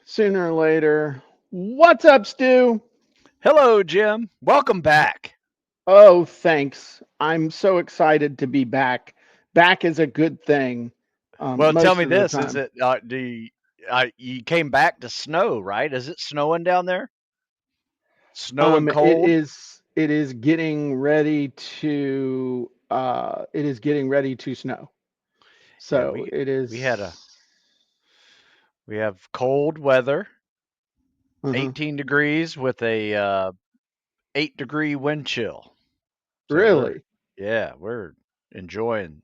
sooner or later. What's up, Stu? Hello, Jim. Welcome back. Oh, thanks. I'm so excited to be back. Back is a good thing Well, tell most me of the this: is time. it you came back to snow, right? Is it snowing down there? Snow and It cold? is getting ready to snow. Yeah, So it we had a is. we have cold weather, uh 18 degrees with a 8-degree wind chill. So Really? we're enjoying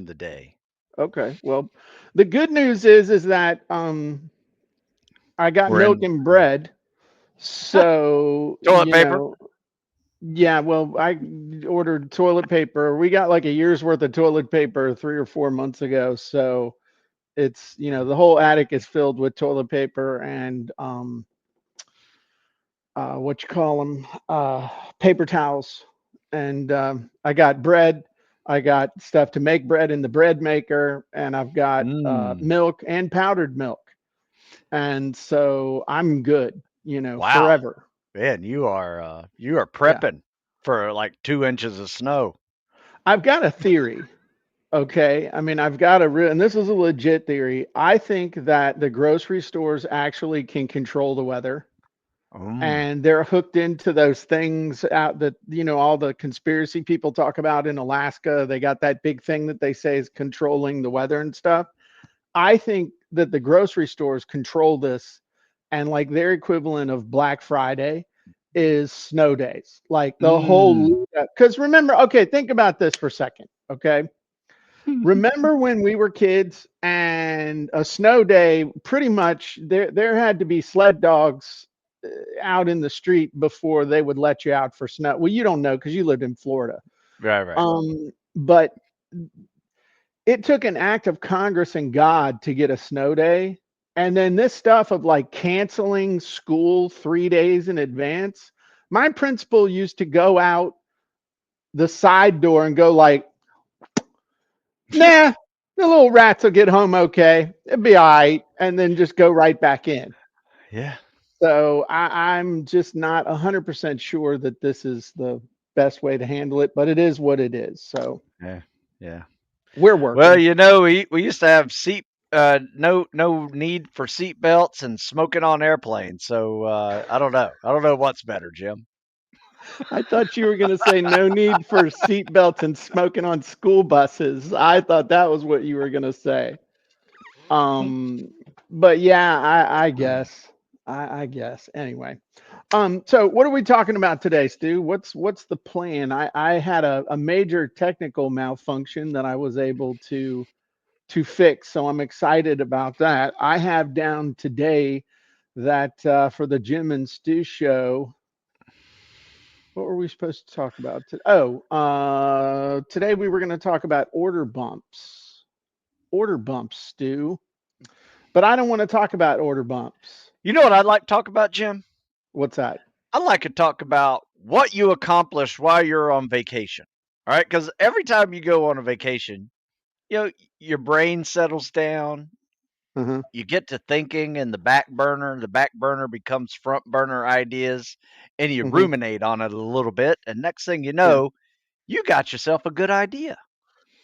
the day. Okay. Well, the good news is that I got We're milk in and bread. So, toilet paper. yeah, well, I ordered toilet paper. We got like a year's worth of toilet paper 3 or 4 months ago. So it's, the whole attic is filled with toilet paper and what you call them, paper towels. And I got bread. I got stuff to make bread in the bread maker, and I've got Mm, milk and powdered milk. And so I'm good, wow, forever. man, you are Yeah. prepping for like 2 inches of snow. I've got a theory. Okay. I mean, I've got a real, and this is a legit theory. I think that the grocery stores actually can control the weather, Mm. and they're hooked into those things out that, all the conspiracy people talk about in Alaska. They got that big thing that they say is controlling the weather and stuff. I think that the grocery stores control this, and like their equivalent of Black Friday is snow days. Like the Mm. whole, because remember, okay, think about this for a second. Okay. Remember when we were kids and a snow day, pretty much there had to be sled dogs out in the street before they would let you out for snow. Well, you don't know because you lived in Florida. Right, right. But it took an act of Congress and God to get a snow day. And then this stuff of like canceling school 3 days in advance. My principal used to go out the side door and go like, nah, the little rats will get home okay. It'll be all right. And then just go right back in. Yeah, So I'm just not 100% sure that this is the best way to handle it, but it is what it is. So yeah, yeah. we're Well, working. we used to have no need for seat belts and smoking on airplanes. So I don't know. I don't know what's better, Jim. I thought you were going to say no need for seatbelts and smoking on school buses. I thought that was what you were going to say. Um, but yeah, I guess. I guess. Anyway. So what are we talking about today, Stu? What's the plan? I had a major technical malfunction that I was able to fix, so I'm excited about that. I have down today that for the Jim and Stu show, what were we supposed to talk about? Today we were going to talk about order bumps. Order bumps, Stu. But I don't want to talk about order bumps. You know what I'd like to talk about, Jim? What's that? I'd like to talk about what you accomplished while you're on vacation. All right, because every time you go on a vacation, you know, your brain settles down. Uh-huh. You get to thinking in the back burner. The back burner becomes front burner ideas, and you Hmm. ruminate on it a little bit. And next thing you Yeah. know, you got yourself a good idea.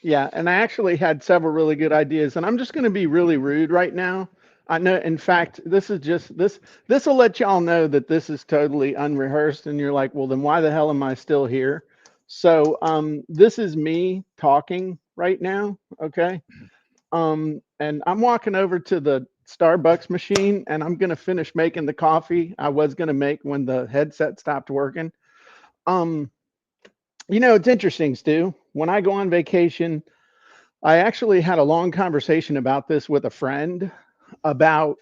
Yeah. And I actually had several really good ideas. And I'm just going to be really rude right now. I know, in fact, this is just this will let y'all know that this is totally unrehearsed. And you're like, well, then why the hell am I still here? So this is me talking right now. Okay. And I'm walking over to the Starbucks machine and I'm gonna finish making the coffee I was gonna make when the headset stopped working. Um, it's interesting, Stu. When I go on vacation, I actually had a long conversation about this with a friend about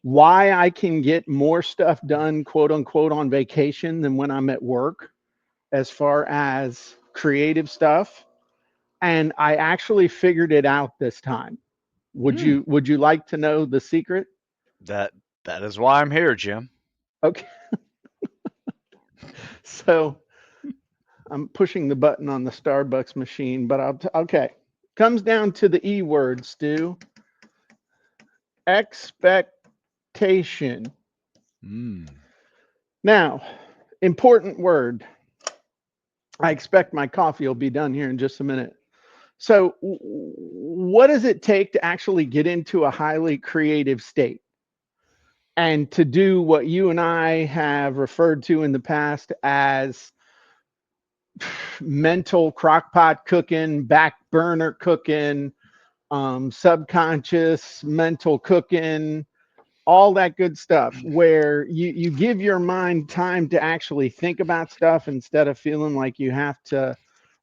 why I can get more stuff done, quote unquote, on vacation than when I'm at work, as far as creative stuff. And I actually figured it out this time. Would Hmm. you like to know the secret? That that is why I'm here, Jim. Okay. So I'm pushing the button on the Starbucks machine, but okay. Comes down to the E word, Stu. Expectations. Mm. Now, important word. I expect my coffee will be done here in just a minute. So, what does it take to actually get into a highly creative state and to do what you and I have referred to in the past as mental crockpot cooking, back burner cooking, subconscious mental cooking, all that good stuff, where you give your mind time to actually think about stuff instead of feeling like you have to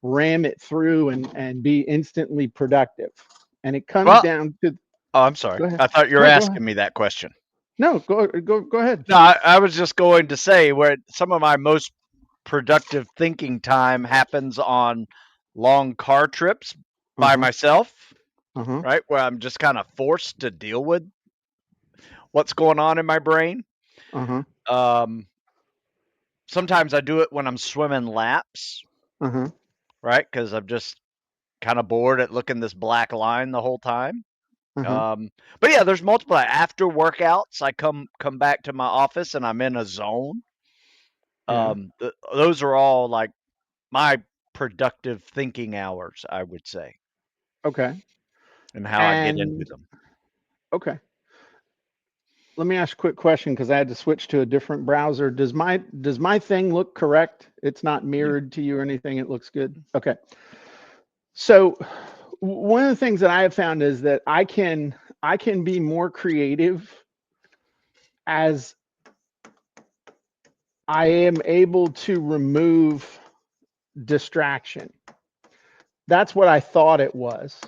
ram it through and be instantly productive. And it comes Well, down to, oh, I'm sorry. go ahead. I thought you were No, go ahead. asking me that question. No, go ahead. No, I was just going to say where some of my most productive thinking time happens on long car trips by Uh-huh. myself, Uh-huh. right? Where I'm just kind of forced to deal with what's going on in my brain. Uh-huh. Um, Sometimes I do it when I'm swimming laps, Uh-huh. right? Because I'm just kind of bored at looking this black line the whole time. Uh-huh. Um, but yeah, there's multiple after workouts. I come back to my office and I'm in a zone. Yeah. Those are all like my productive thinking hours, I would say, Okay. and how I get into And them. okay. Let me ask a quick question because I had to switch to a different browser. Does my thing look correct? It's not Yeah. mirrored to you or anything. It looks good. Okay. So one of the things that I have found is that I can be more creative as I am able to remove distraction. That's what I thought it was.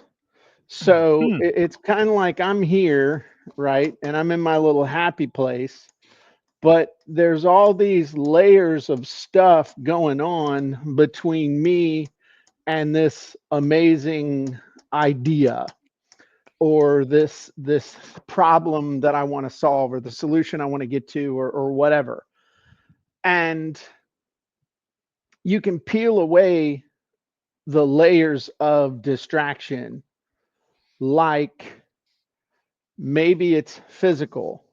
So Hmm. it's kind of like I'm here, right? And I'm in my little happy place, but there's all these layers of stuff going on between me and this amazing idea or this problem that I want to solve or the solution I want to get to or whatever. And you can peel away the layers of distraction, like maybe it's physical.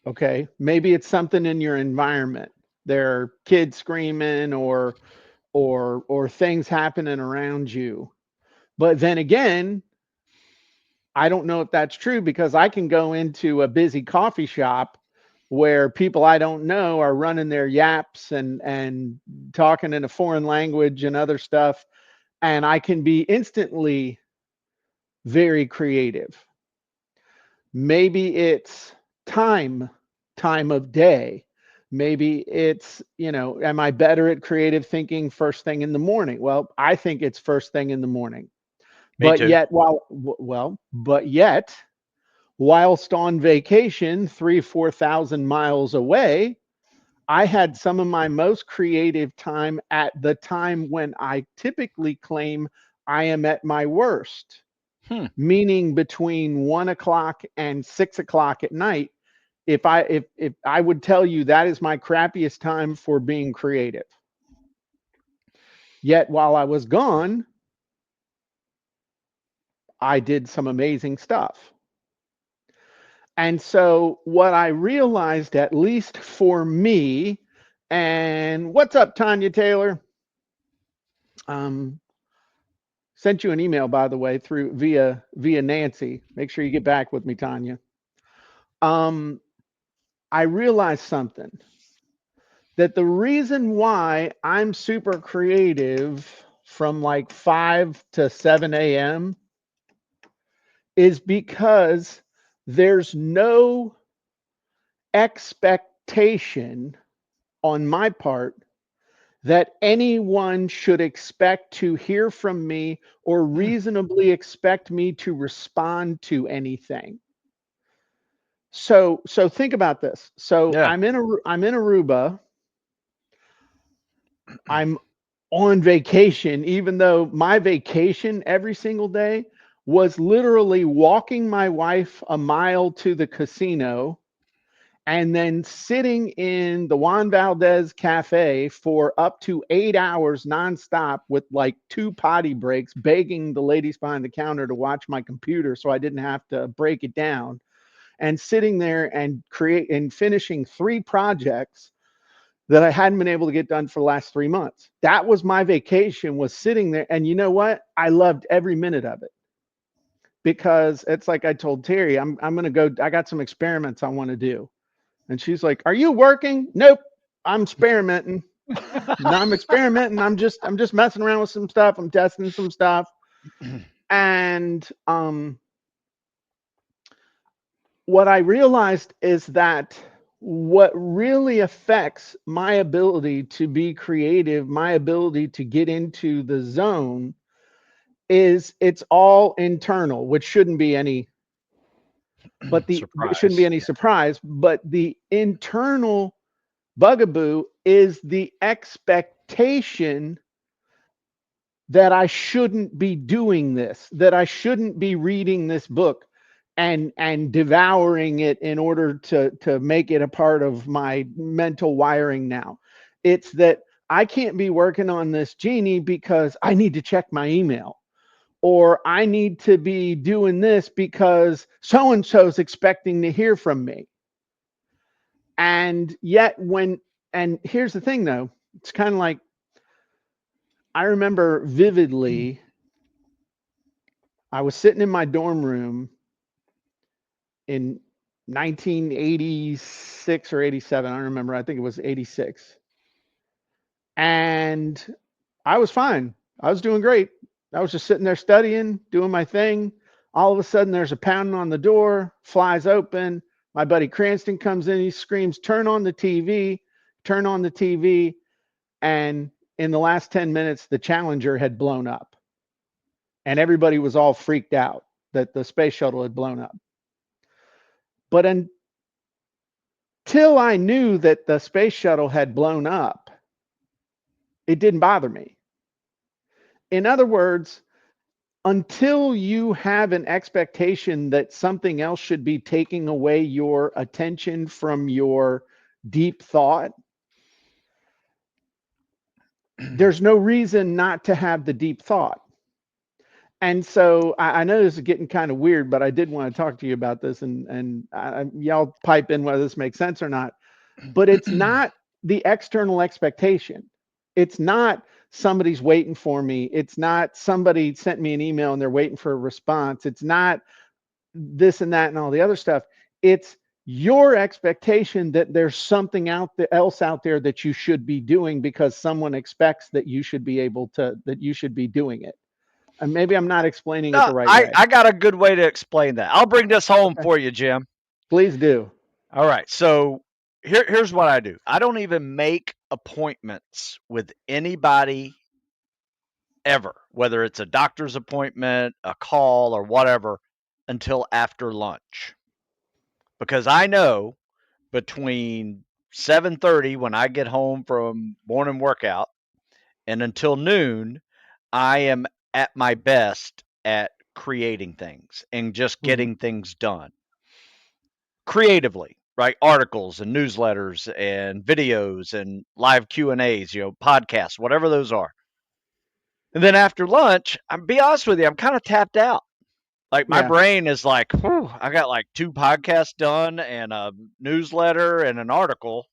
Okay, maybe it's something in your environment. There are kids screaming or things happening around you. But then again, I don't know if that's true because I can go into a busy coffee shop where people I don't know are running their yaps and talking in a foreign language and other stuff, and I can be instantly very creative. Maybe it's time, time of day. Maybe it's, am I better at creative thinking first thing in the morning? Well, I think it's first thing in the morning. Me But too. yet, whilst on vacation, 4,000 miles away, I had some of my most creative time at the time when I typically claim I am at my worst, Hmm. meaning between 1 o'clock and 6 o'clock at night. If I would tell you that is my crappiest time for being creative. Yet while I was gone, I did some amazing stuff. And so what I realized, at least for me, and what's up, Tanya Taylor? Um, Sent you an email, by the way, through via Nancy. Make sure you get back with me, Tanya. Um, I realized something, that the reason why I'm super creative from like 5 to 7 a.m. is because there's no expectation on my part that anyone should expect to hear from me or Hmm. reasonably expect me to respond to anything. So think about this. So Yeah. I'm in Aruba. I'm on vacation, even though my vacation every single day was literally walking my wife a mile to the casino and then sitting in the Juan Valdez Cafe for up to 8 hours nonstop with like 2 potty breaks, begging the ladies behind the counter to watch my computer so I didn't have to break it down, and sitting there and create and finishing 3 projects that I hadn't been able to get done for the last 3 months. That was my vacation, was sitting there. And you know what? I loved every minute of it, because it's like I told Terry, I'm gonna go, I got some experiments I want to do. And she's like, "Are you working?" Nope. I'm experimenting. No, I'm experimenting. I'm just messing around with some stuff. I'm testing some stuff. And what I realized is that what really affects my ability to be creative, my ability to get into the zone, is it's all internal, which shouldn't be any, but the it shouldn't be Surprise. any Yeah. surprise, but the internal bugaboo is the expectation that I shouldn't be doing this, that I shouldn't be reading this book and devouring it in order to make it a part of my mental wiring now. It's that I can't be working on this genie because I need to check my email, or I need to be doing this because so and so's expecting to hear from me. And yet and here's the thing though, it's kind of like, I remember vividly, I was sitting in my dorm room in 1986 or 87. I don't remember. I think it was 86. And I was fine. I was doing great. I was just sitting there studying, doing my thing. All of a sudden, there's a pounding on the door, flies open. My buddy Cranston comes in. He screams, "Turn on the TV, turn on the TV." And in the last 10 minutes, the Challenger had blown up. And everybody was all freaked out that the space shuttle had blown up. But until I knew that the space shuttle had blown up, it didn't bother me. In other words, until you have an expectation that something else should be taking away your attention from your deep thought, there's no reason not to have the deep thought. And so I know this is getting kind of weird, but I did want to talk to you about this, and y'all pipe in whether this makes sense or not. But it's not the external expectation. It's not somebody's waiting for me. It's not somebody sent me an email and they're waiting for a response. It's not this and that and all the other stuff. It's your expectation that there's something else out there that you should be doing because someone expects that you should be able to, that you should be doing it. And maybe I'm not explaining it No, the right I, way. I got a good way to explain that. I'll bring this home Okay. for you, Jim. Please do. All right. So here's what I do. I don't even make appointments with anybody ever, whether it's a doctor's appointment, a call, or whatever, until after lunch. Because I know between 7:30 when I get home from morning workout and until noon, I am at my best at creating things and just Mhm. getting things done creatively, right? Articles and newsletters and videos and live Q&As, podcasts, whatever those are. And then after lunch, I'm be honest with you, I'm kind of tapped out. Like my Yeah. brain is like, whew, I got like 2 podcasts done and a newsletter and an article.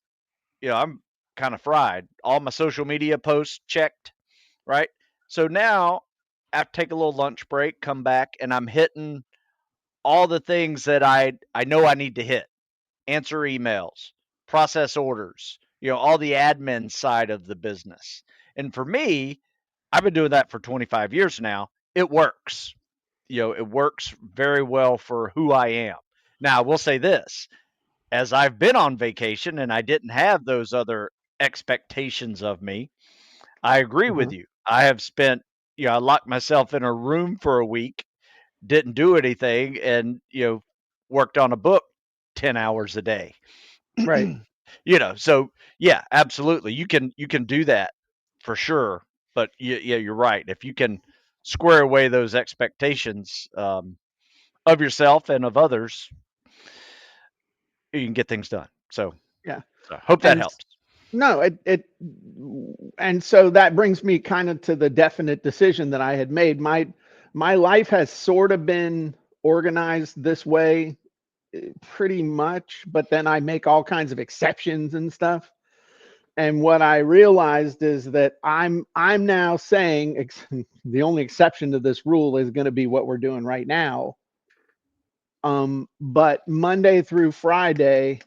I'm kind of fried. All my social media posts checked, right? So now I have to take a little lunch break, come back, and I'm hitting all the things that I know I need to hit. Answer emails, process orders, all the admin side of the business. And for me, I've been doing that for 25 years now. It works. It works very well for who I am. Now, I will say this, as I've been on vacation and I didn't have those other expectations of me, I agree with Uh-huh. you. I have spent, I locked myself in a room for a week, didn't do anything, and, worked on a book 10 hours a day. Right. So yeah, absolutely. You can do that for sure. But yeah, you're right. If you can square away those expectations of yourself and of others, you can get things done. So, Yeah. so I hope that And helps. no, and so that brings me kind of to the definite decision that I had made. My life has sort of been organized this way pretty much, but then I make all kinds of exceptions and stuff. And what I realized is that I'm now saying the only exception to this rule is going to be what we're doing right now. But Monday through Friday,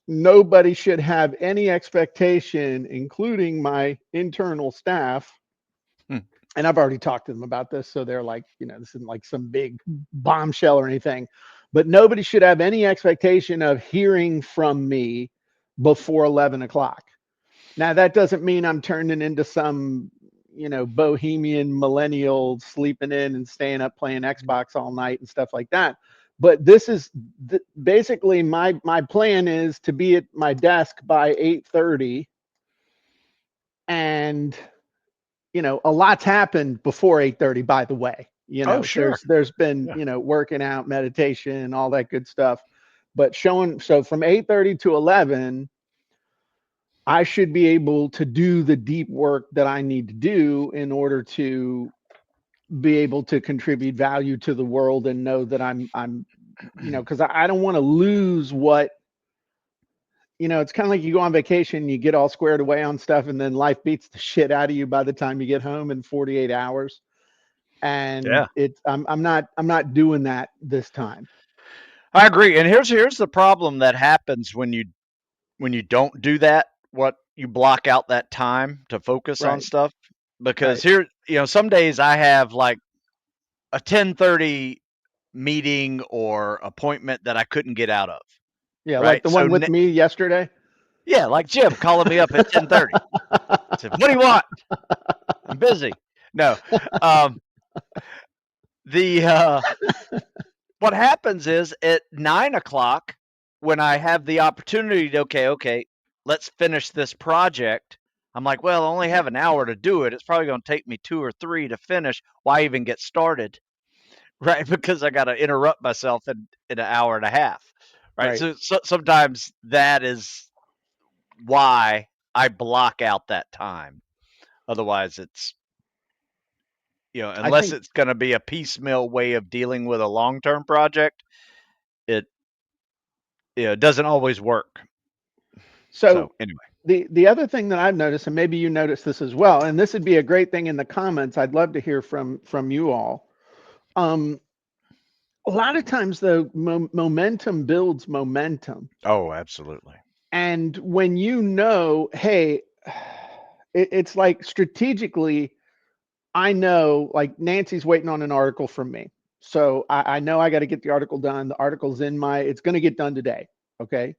nobody should have any expectation, including my internal staff. Hmm. And I've already talked to them about this, so they're like, this isn't like some big bombshell or anything. But nobody should have any expectation of hearing from me before 11 o'clock. Now, that doesn't mean I'm turning into some, bohemian millennial sleeping in and staying up playing Xbox all night and stuff like that. But this is basically my plan is to be at my desk by 8:30, and a lot's happened before 8:30. By the way, Oh, sure. there's been Yeah. working out, meditation, all that good stuff. But showing so from 8:30 to 11, I should be able to do the deep work that I need to do in order to be able to contribute value to the world and know that I'm because I don't want to lose what it's kind of like you go on vacation, you get all squared away on stuff, and then life beats the shit out of you by the time you get home in 48 hours. And Yeah. I'm not doing that this time. I agree. And here's the problem that happens when you don't do that. What you block out that time to focus on Right. stuff, because Right. here, some days I have like a 10:30 meeting or appointment that I couldn't get out of. Yeah, like Right. the So one with me yesterday. yeah, like Jim calling me up at 10:30. Said, "What do you want? I'm busy." No. Um, the what happens is at 9 o'clock, when I have the opportunity to, okay, let's finish this project. I'm like, well, I only have an hour to do it. It's probably going to take me 2 or 3 to finish. Why even get started? Right. Because I got to interrupt myself in an hour and a half. Right. Right. So sometimes that is why I block out that time. Otherwise, it's, I unless think it's going to be a piecemeal way of dealing with a long term project, it, it doesn't always work. so. So anyway, The other thing that I've noticed, and maybe you noticed this as well, and this would be a great thing in the comments. I'd love to hear from you all. Um, a lot of times, though, momentum builds momentum, oh, absolutely. and when hey, it's like strategically, I know like Nancy's waiting on an article from me, so I know I got to get the article done. The article's it's going to get done today. Okay.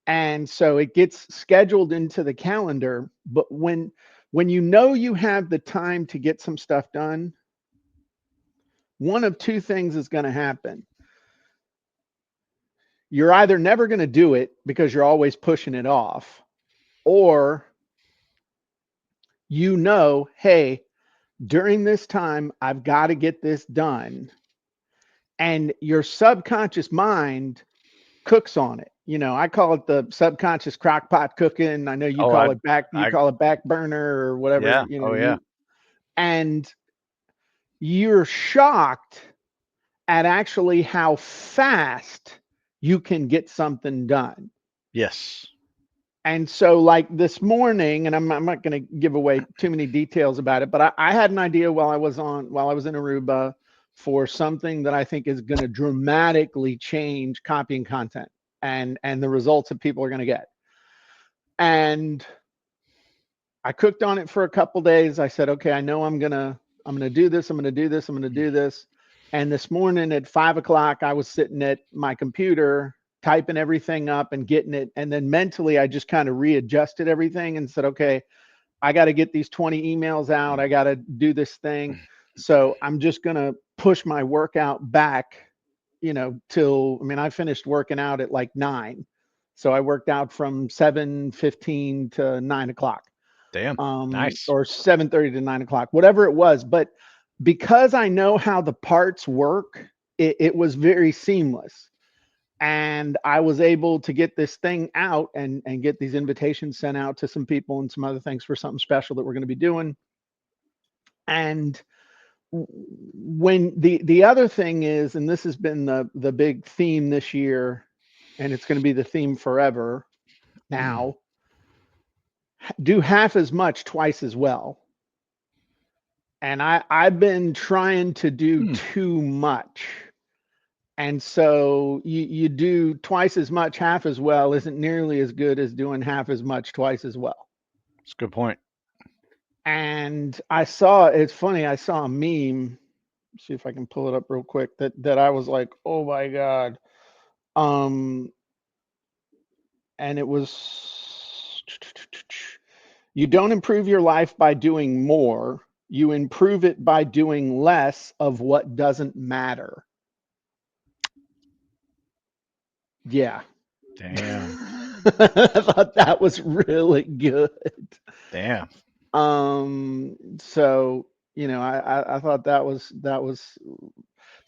And so it gets scheduled into the calendar. But when you have the time to get some stuff done, one of two things is going to happen. You're either never going to do it because you're always pushing it off, or hey, during this time I've got to get this done, and your subconscious mind cooks on it. I call it the subconscious crock pot cooking. I know you Oh, call it I, back burner or whatever, yeah. Oh, yeah. and you're shocked at actually how fast you can get something done. Yes. And so, like this morning, and I'm not going to give away too many details about it, but I had an idea while I was in Aruba for something that I think is going to dramatically change copying content and the results that people are going to get. And I cooked on it for a couple days. I said, okay, I know I'm gonna do this. I'm gonna do this. I'm gonna do this. And this morning at 5 o'clock, I was sitting at my computer typing everything up and getting it. And then mentally, I just kind of readjusted everything and said, okay, I got to get these 20 emails out. I got to do this thing. So I'm just gonna push my workout back, till I finished working out at like 9. So I worked out from 7:15 to 9 o'clock, Damn. Nice. or 7:30 to 9 o'clock, whatever it was. But because I know how the parts work, it was very seamless. And I was able to get this thing out and get these invitations sent out to some people and some other things for something special that we're going to be doing. And when the other thing is, and this has been the big theme this year, and it's going to be the theme forever now, do half as much twice as well. And I've been trying to do too much. And so you do twice as much, half as well isn't nearly as good as doing half as much twice as well. That's a good point. And I saw, it's funny, I saw a meme. See if I can pull it up real quick. That I was like, oh my God. Um, and it was, you don't improve your life by doing more. You improve it by doing less of what doesn't matter. Yeah. Damn. I thought that was really good. Damn. So I thought that was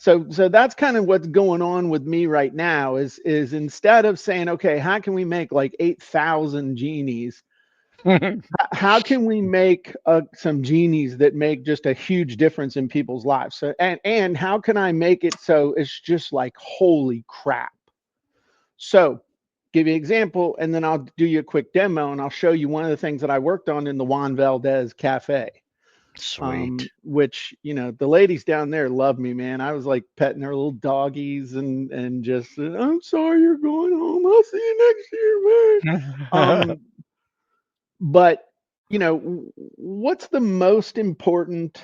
so that's kind of what's going on with me right now is instead of saying, okay, how can we make like 8,000 genies? How can we make some genies that make just a huge difference in people's lives? So and how can I make it so it's just like holy crap? So give you an example, and then I'll do you a quick demo, and I'll show you one of the things that I worked on in the Juan Valdez Cafe. Sweet. Which the ladies down there love me, man. I was like petting their little doggies and just said, I'm sorry you're going home. I'll see you next year, man. But what's the most important?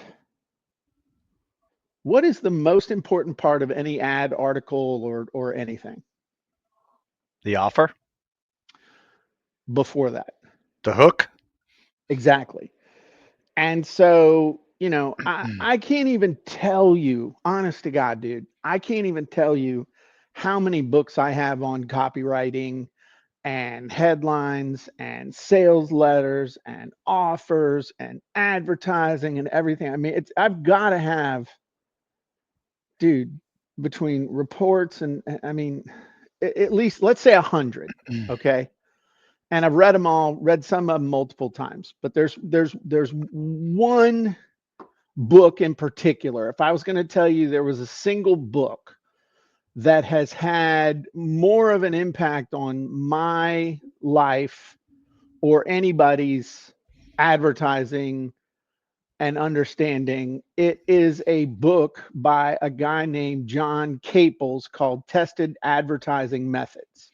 What is the most important part of any ad article or anything The offer? before that? The hook? Exactly. And so, I can't even tell you, honest to God, dude, I can't even tell you how many books I have on copywriting and headlines and sales letters and offers and advertising and everything. I mean, I've got to have, dude, between reports and I mean, at least let's say 100. Okay. And I've read them all, read some of them multiple times, but there's one book in particular. If I was going to tell you there was a single book that has had more of an impact on my life or anybody's advertising and understanding, it is a book by a guy named John Caples called Tested Advertising Methods.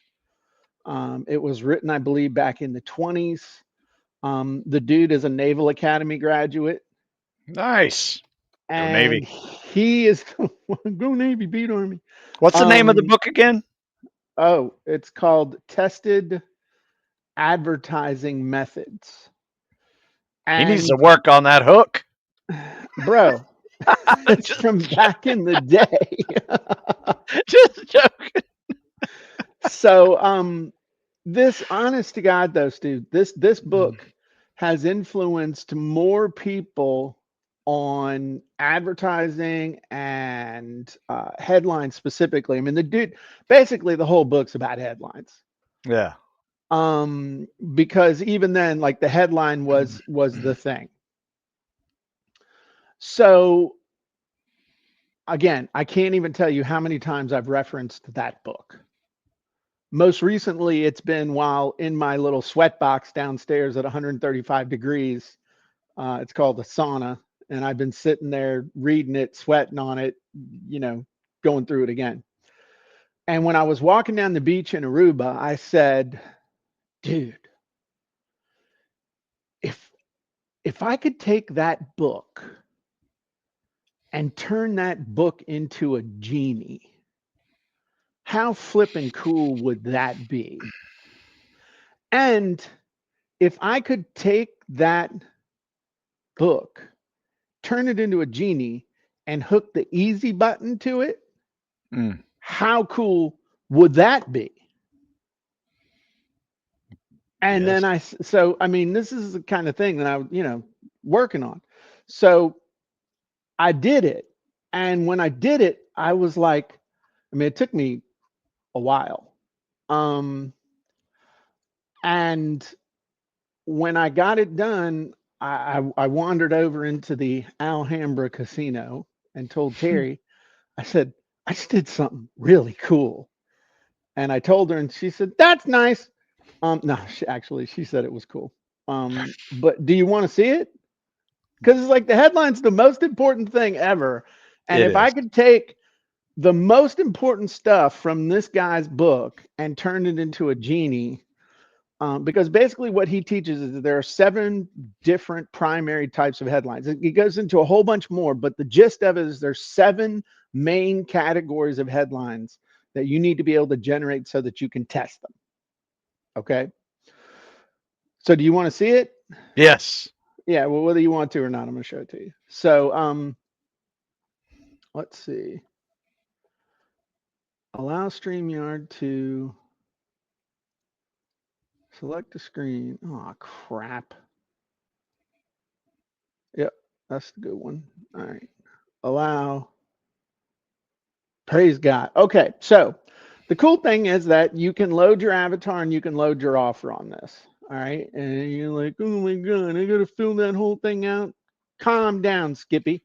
It was written, I believe, back in the 20s. The dude is a Naval Academy graduate. Nice. Go And Navy. he is go Navy, beat Army. What's the name of the Um, book again? oh, it's called Tested Advertising Methods. He needs to And work on that hook. bro, it's just, from back in the day. just joking. So this honest to God though, Stu, this book has influenced more people on advertising and headlines specifically. I mean, the dude basically the whole book's about headlines. Yeah. Because even then, like the headline was the thing. So again, I can't even tell you how many times I've referenced that book. Most recently, it's been while in my little sweat box downstairs at 135 degrees. It's called the sauna, and I've been sitting there reading it, sweating on it, you know, going through it again. And when I was walking down the beach in Aruba, I said, dude, if if I could take that book and turn that book into a genie, how flippin' cool would that be? And if I could take that book, turn it into a genie, and hook the easy button to it, Mm. how cool would that be? And Yes. then so I mean, this is the kind of thing that I, working on. So I did it. And when I did it, I was like, I mean, it took me a while. Um, and when I got it done, I wandered over into the Alhambra Casino and told Terry, I said, I just did something really cool. And I told her, and she said, "That's nice." No, she said it was cool. But do you want to see it? Because it's like the headline's the most important thing ever. And It if I is. could take the most important stuff from this guy's book and turn it into a genie, because basically what he teaches is that there are 7 different primary types of headlines. It goes into a whole bunch more, but the gist of it is there's 7 main categories of headlines that you need to be able to generate so that you can test them. Okay. So do you want to see it? Yes. Yeah. Well, whether you want to or not, I'm going to show it to you. So let's see. Allow StreamYard to select the screen. Oh, crap. Yep. That's the good one. All right. Allow. Praise God. Okay, so the cool thing is that you can load your avatar and you can load your offer on this. All right, and you're like, oh my God, I got to fill that whole thing out. Calm down, Skippy.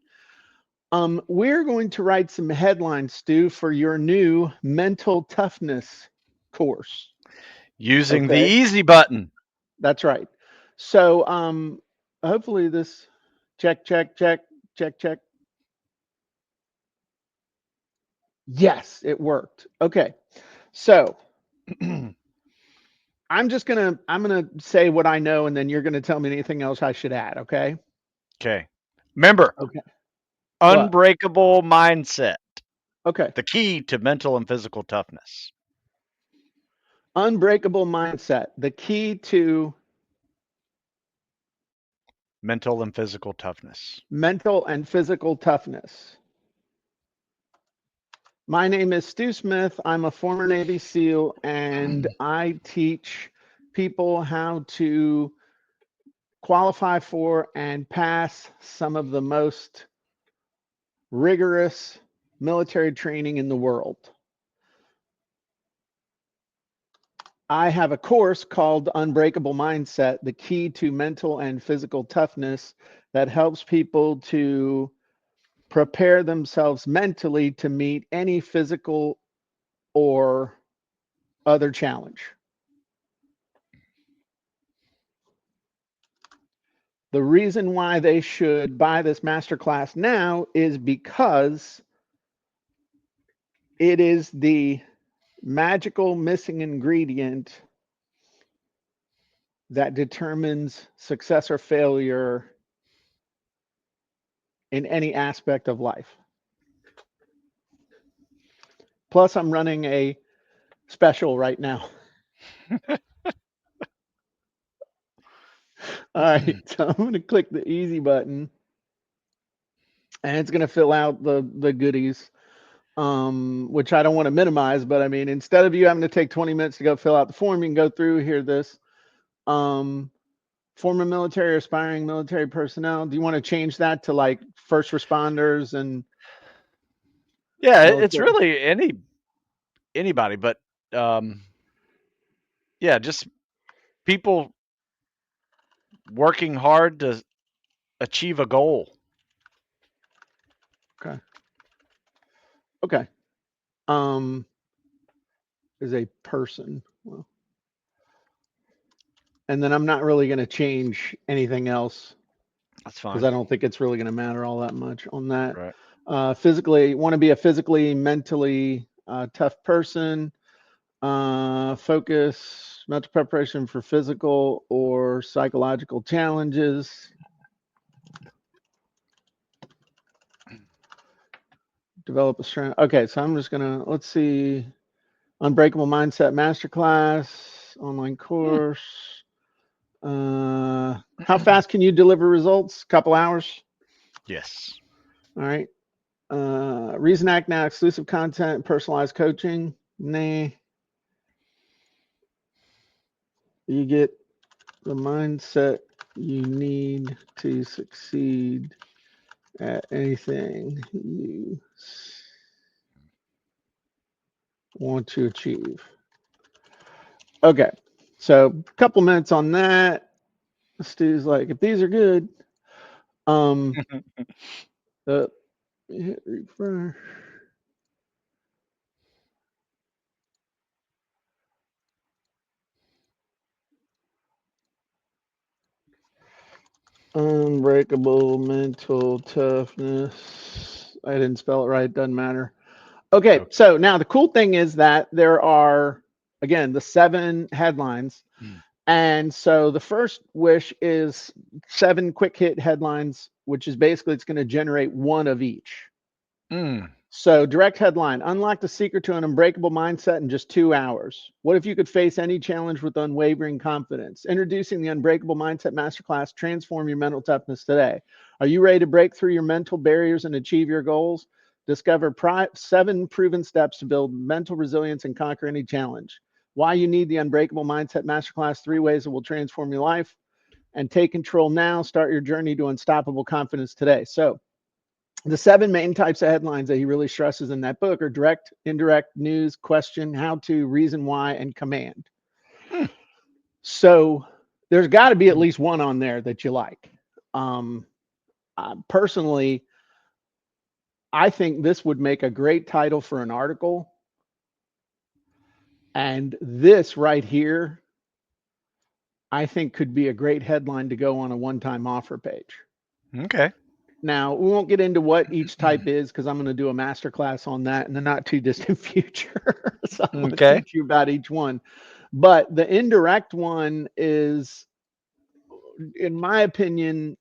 We're going to write some headlines, Stu, for your new mental toughness course. Using the Okay, easy button. that's right. So, hopefully this check. Yes, it worked. Okay, so I'm gonna say what I know, and then you're gonna tell me anything else I should add. Okay. Okay. Remember, Okay. What? unbreakable mindset, Okay. the key to mental and physical toughness. Unbreakable mindset. The key to Mental and physical toughness. mental and physical toughness. My name is Stu Smith. I'm a former Navy SEAL, and I teach people how to qualify for and pass some of the most rigorous military training in the world. I have a course called Unbreakable Mindset, the key to mental and physical toughness, that helps people to prepare themselves mentally to meet any physical or other challenge. The reason why they should buy this masterclass now is because it is the magical missing ingredient that determines success or failure in any aspect of life. Plus, I'm running a special right now. All right, so I'm going to click the easy button, and it's going to fill out the goodies, which I don't want to minimize, but I mean, instead of you having to take 20 minutes to go fill out the form, you can go through here. This um, former military or aspiring military personnel. Do you want to change that to like first responders and Yeah, it's military? really anybody, but um, yeah, just people working hard to achieve a goal. Okay. Okay. Um, is a person. Well, and then I'm not really going to change anything else That's because fine. I don't think it's really going to matter all that much on that. Right. Physically, want to be a physically, mentally tough person. Focus, mental preparation for physical or psychological challenges. Develop a strength. Okay, so I'm just gonna let's see. Unbreakable Mindset Masterclass online Hmm. course. How fast can you deliver results? Couple hours. Yes. All right. Reason Act Now exclusive content, personalized coaching. Nah, you get the mindset you need to succeed at anything you want to achieve. Okay, so a couple minutes on that. Stu's like, if these are good, um, uh, hit refresh. Unbreakable mental toughness. I didn't spell it right. Doesn't matter. Okay, Okay. so now the cool thing is that there are, again, the 7 headlines. Mm. And so the first wish is 7 quick hit headlines, which is basically it's going to generate one of each. Mm. So, direct headline: unlock the secret to an unbreakable mindset in just 2 hours. What if you could face any challenge with unwavering confidence? Introducing the Unbreakable Mindset Masterclass. Transform your mental toughness today. Are you ready to break through your mental barriers and achieve your goals? Discover 7 proven steps to build mental resilience and conquer any challenge. Why you need the Unbreakable Mindset Masterclass. 3 ways that will transform your life. And take control now. Start your journey to unstoppable confidence today. So, the 7 main types of headlines that he really stresses in that book are direct, indirect, news, question, how to, reason why, and command. Mm. So there's got to be at least one on there that you like. Um, Personally, I think this would make a great title for an article. And this right here, I think could be a great headline to go on a one time offer page. Okay. Now, we won't get into what each type is because I'm going to do a master class on that in the not too distant future. So I'm going to Okay. teach you about each one. But the indirect one is, in my opinion,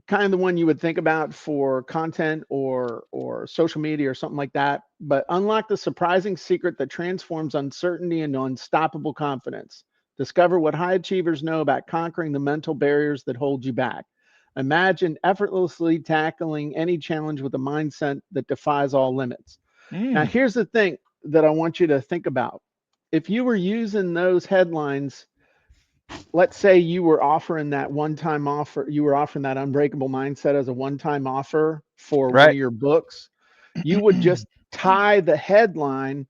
kind of the one you would think about for content or social media or something like that. But unlock the surprising secret that transforms uncertainty into unstoppable confidence. Discover what high achievers know about conquering the mental barriers that hold you back. Imagine effortlessly tackling any challenge with a mindset that defies all limits. Now, Mm. here's the thing that I want you to think about. If you were using those headlines, let's say you were offering that one time offer, you were offering that unbreakable mindset as a one time offer for one Right. of your books, you would just tie the headline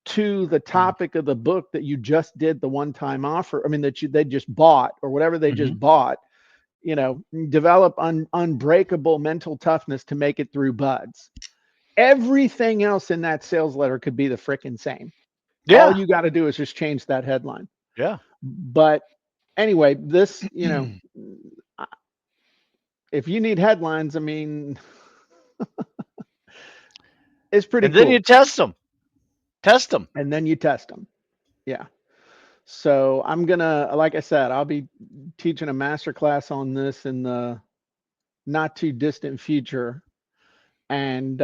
to the topic of the book that you just did the one time offer. I mean, they just bought or whatever they Mm-hmm. just bought, develop unbreakable mental toughness to make it through buds. Everything else in that sales letter could be the frickin' same. All Yeah. you got to do is just change that headline. Yeah. But anyway, this, if you need headlines, I mean, it's pretty And then you cool. test them. Test them. And then you test them. Yeah. So I'm gonna, like I said, I'll be teaching a master class on this in the not too distant future, and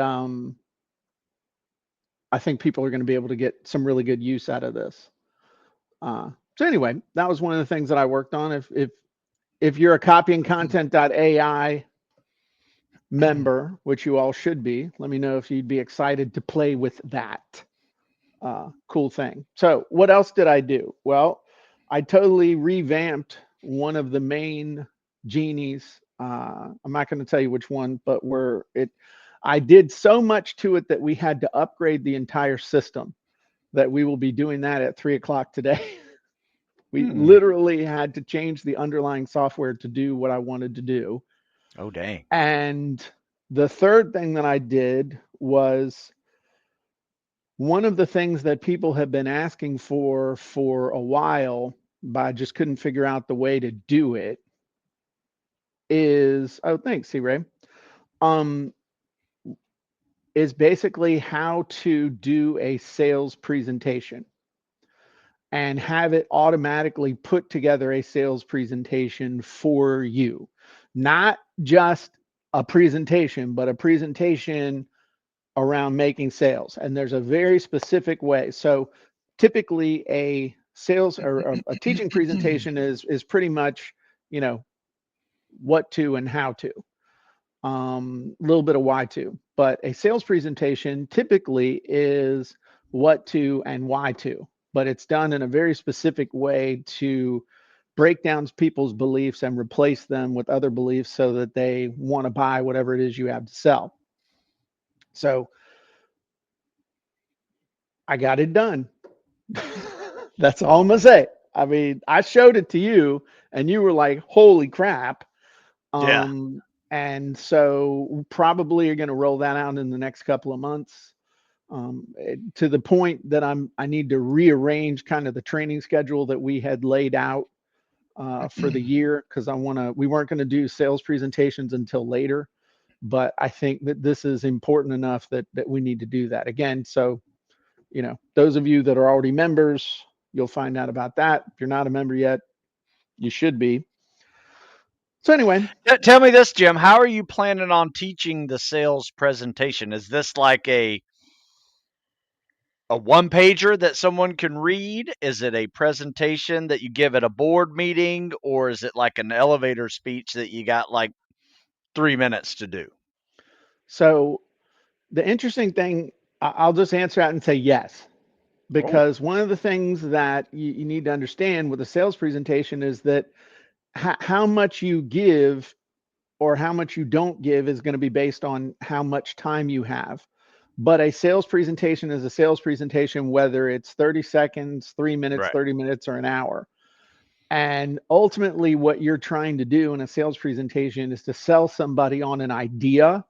I think people are going to be able to get some really good use out of this. So anyway, that was one of the things that I worked on. If you're a copyingcontent.ai member, which you all should be, let me know if you'd be excited to play with that. Cool thing. So, what else did I do? Well, I totally revamped one of the main genies. I'm not going to tell you which one, but I did so much to it that we had to upgrade the entire system. That we will be doing that at 3 o'clock today. We Hmm. literally had to change the underlying software to do what I wanted to do. Oh, dang. And the third thing that I did was one of the things that people have been asking for a while, but I just couldn't figure out the way to do it is, oh, thanks, C Ray. Um, is basically how to do a sales presentation and have it automatically put together a sales presentation for you. Not just a presentation, but a presentation around making sales. And there's a very specific way. So typically a sales or a teaching presentation is pretty much, you know, what to and how to. A little bit of why to. But a sales presentation typically is what to and why to. But it's done in a very specific way to break down people's beliefs and replace them with other beliefs so that they want to buy whatever it is you have to sell. So I got it done. That's all I'm gonna say. I mean, I showed it to you, and you were like, "Holy crap!" Yeah. Um, and so probably are going to roll that out in the next couple of months. To the point that I need to rearrange kind of the training schedule that we had laid out for the year because we weren't going to do sales presentations until later, but I think that this is important enough that we need to do that again. So, those of you that are already members, you'll find out about that. If you're not a member yet, you should be. So anyway, Tell me this, Jim. How are you planning on teaching the sales presentation? Is this like a one pager that someone can read? Is it a presentation that you give at a board meeting, or is it like an elevator speech that you got like 3 minutes to do? so the interesting thing, I'll just answer out and say yes, Oh, because one of the things that you need to understand with a sales presentation is that how much you give or how much you don't give is going to be based on how much time you have. But a sales presentation is a sales presentation, whether it's 30 seconds, 3 minutes, right. 30 minutes, or an hour. And ultimately, what you're trying to do in a sales presentation is to sell somebody on an idea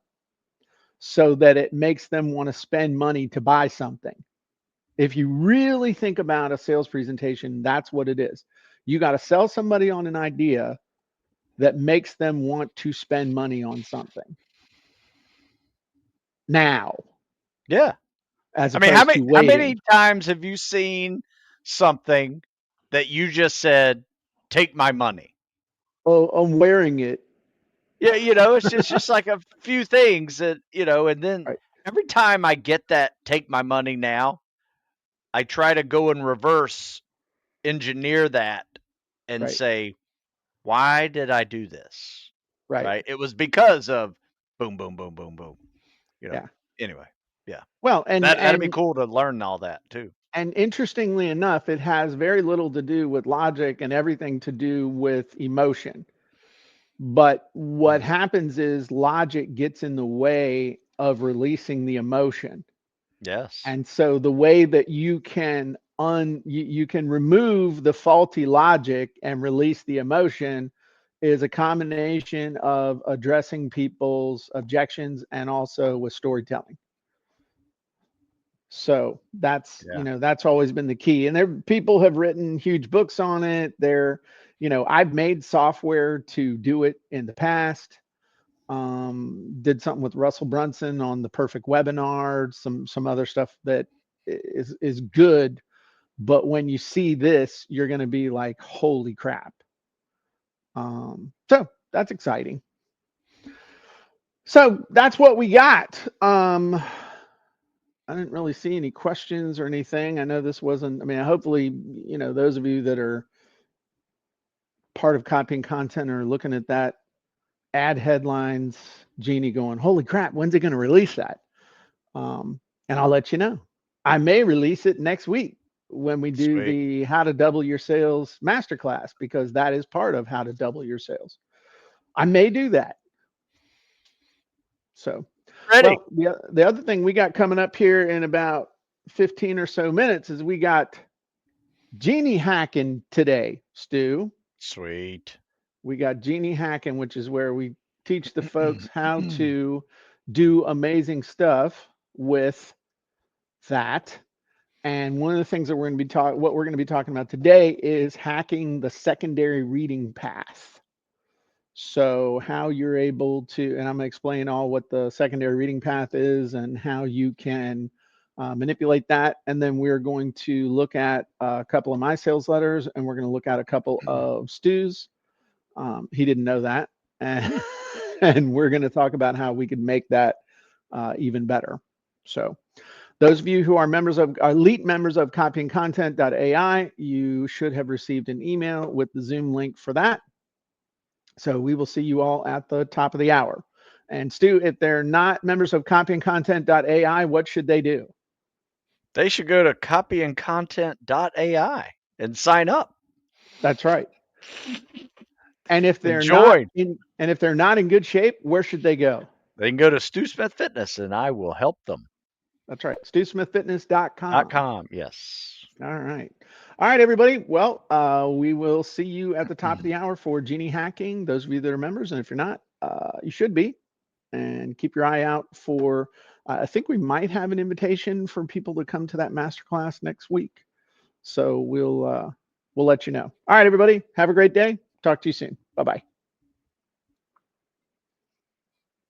so that it makes them want to spend money to buy something. If you really think about a sales presentation, that's what it is. You got to sell somebody on an idea that makes them want to spend money on something now, Yeah. as I mean, how opposed many to how many waiting. times have you seen something that you just said, "Take my money"? Oh, I'm wearing it. Yeah, it's just like a few things that, and then Right, every time I get that "take my money now," I try to go and reverse engineer that and right, say, "Why did I do this?" right. Right? It was because of boom, boom, boom, boom, boom. You know. Yeah. Anyway, yeah. Well, and That'd be and cool to learn all that too. and interestingly enough, it has very little to do with logic and everything to do with emotion. But what Mm. happens is logic gets in the way of releasing the emotion. Yes. And so the way that you can remove the faulty logic and release the emotion is a combination of addressing people's objections and also with storytelling. So Yeah. that's always been the key. And there people have written huge books on it. I've made software to do it in the past. Did something with Russell Brunson on the perfect webinar, some other stuff that is good. But when you see this, you're going to be like, holy crap. So that's exciting. So that's what we got. I didn't really see any questions or anything. I know this wasn't, I mean, hopefully, those of you that are part of copying content are looking at that ad headlines, Genie going, holy crap, when's it going to release that? And I'll let you know. I may release it next week when we do Sweet. the how to double your sales masterclass, because that is part of how to double your sales. I may do that. So, Ready. well, the other thing we got coming up here in about 15 or so minutes is we got Genie hacking today, Stu. Sweet. We got Genie hacking, which is where we teach the folks how to do amazing stuff with that. And one of the things that what we're going to be talking about today is hacking the secondary reading path. So how you're able to, and I'm going to explain all what the secondary reading path is and how you can manipulate that. And then we're going to look at a couple of my sales letters, and we're going to look at a couple of Stu's. He didn't know that, and, and we're going to talk about how we could make that even better. So those of you who are elite members of copyingcontent.ai, you should have received an email with the Zoom link for that. So we will see you all at the top of the hour. And Stu, if they're not members of copyingcontent.ai, what should they do? They should go to copyandcontent.ai and sign up That's right. And if and they're not join. in good shape, where should they go? They can go to Stu Smith Fitness and I will help them. That's right. StuSmithFitness.com. Yes. All right. All right, everybody. Well, we will see you at the top of the hour for Genie Hacking. Those of you that are members, and if you're not, you should be. And keep your eye out for, I think we might have an invitation for people to come to that masterclass next week. So we'll let you know. All right, everybody. Have a great day. Talk to you soon. Bye-bye.